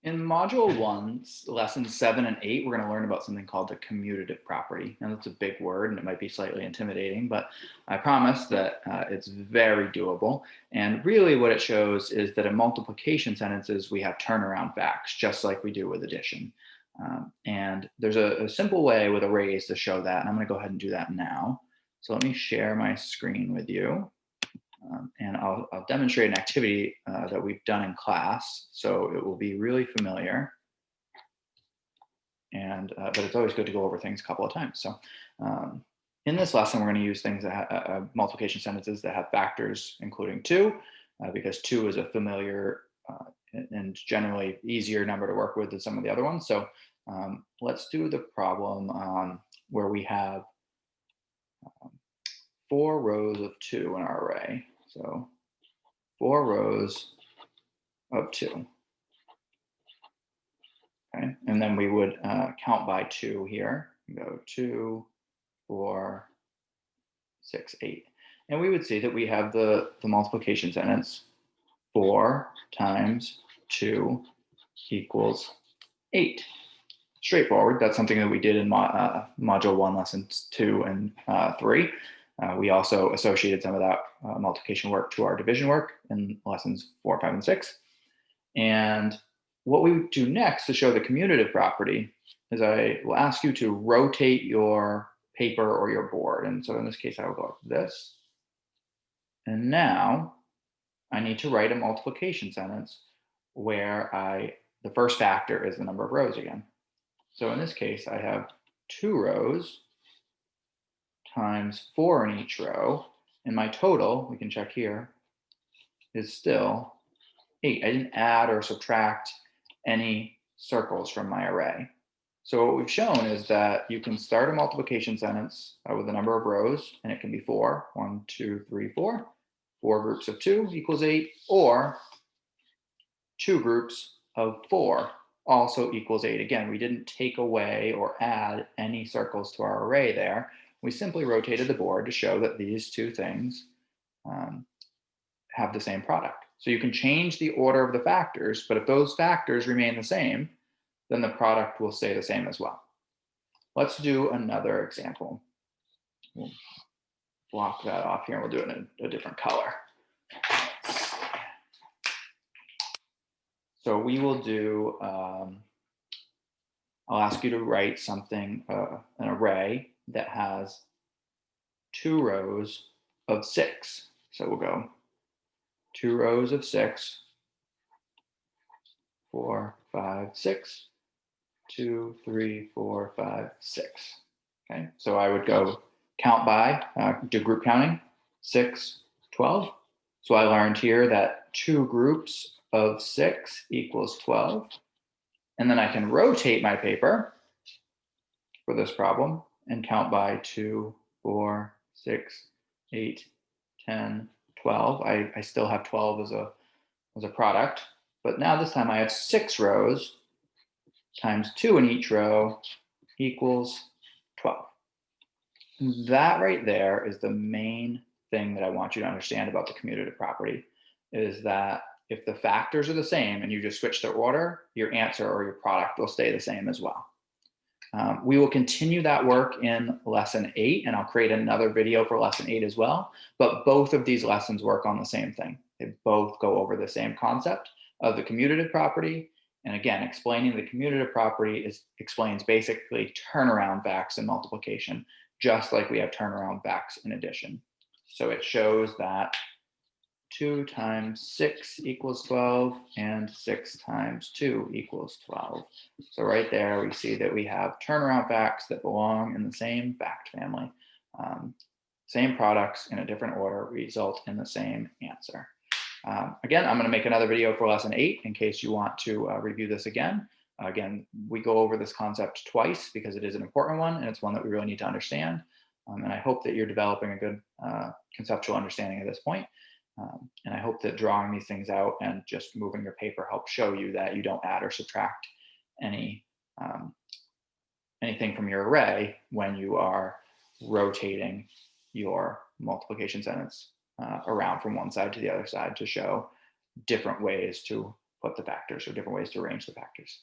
In module one, lessons 7 and 8, we're going to learn about something called the commutative property. Now, that's a big word and it might be slightly intimidating, but I promise that it's very doable. And really, what it shows is that in multiplication sentences, we have turnaround facts, just like we do with addition. And there's a simple way with arrays to show that. And I'm going to go ahead and do that now. So let me share my screen with you. And I'll demonstrate an activity that we've done in class, so it will be really familiar. And but it's always good to go over things a couple of times. So in this lesson, we're going to use things that multiplication sentences that have factors including 2, because 2 is a familiar and generally easier number to work with than some of the other ones. So let's do the problem where we have 4 rows of 2 in our array. So 4 rows of 2. Okay, and then we would count by 2 here. Go 2, 4, 6, 8. And we would see that we have the multiplication sentence 4 times 2 equals 8. Straightforward. That's something that we did in module 1, lessons 2 and 3. We also associated some of that multiplication work to our division work in lessons 4, 5, and 6. And what we would do next to show the commutative property is I will ask you to rotate your paper or your board. And so in this case, I will go like this. And now I need to write a multiplication sentence where the first factor is the number of rows again. So in this case, I have 2 rows times 4 in each row. And my total, we can check here, is still 8. I didn't add or subtract any circles from my array. So what we've shown is that you can start a multiplication sentence with a number of rows, and it can be 4. 1, 2, 3, 4. 4 groups of 2 equals 8, or 2 groups of 4 also equals 8. Again, we didn't take away or add any circles to our array there. We simply rotated the board to show that these two things have the same product. So you can change the order of the factors, but if those factors remain the same, then the product will stay the same as well. Let's do another example. We'll block that off here and we'll do it in a different color. So we will do, I'll ask you to write something, an array that has 2 rows of 6. So we'll go 2 rows of 6, 4, 5, 6, 2, 3, 4, 5, 6. Okay, so I would go count by, do group counting, 6, 12. So I learned here that 2 groups of 6 equals 12. And then I can rotate my paper for this problem and count by 2, 4, 6, 8, 10, 12. I still have 12 as a product, but now this time I have 6 rows times 2 in each row equals 12. That right there is the main thing that I want you to understand about the commutative property, is that if the factors are the same and you just switch the order, your answer or your product will stay the same as well. We will continue that work in lesson 8, and I'll create another video for lesson 8 as well. But both of these lessons work on the same thing. They both go over the same concept of the commutative property. And again, explaining the commutative property explains basically turnaround facts in multiplication, just like we have turnaround facts in addition. So it shows that 2 times 6 equals 12, and 6 times 2 equals 12. So right there, we see that we have turnaround facts that belong in the same fact family. Same products in a different order result in the same answer. Again, I'm going to make another video for lesson 8 in case you want to review this again. Again, we go over this concept twice because it is an important one, and it's one that we really need to understand. And I hope that you're developing a good conceptual understanding at this point. And I hope that drawing these things out and just moving your paper helps show you that you don't add or subtract anything from your array when you are rotating your multiplication sentence around from one side to the other side to show different ways to put the factors or different ways to arrange the factors.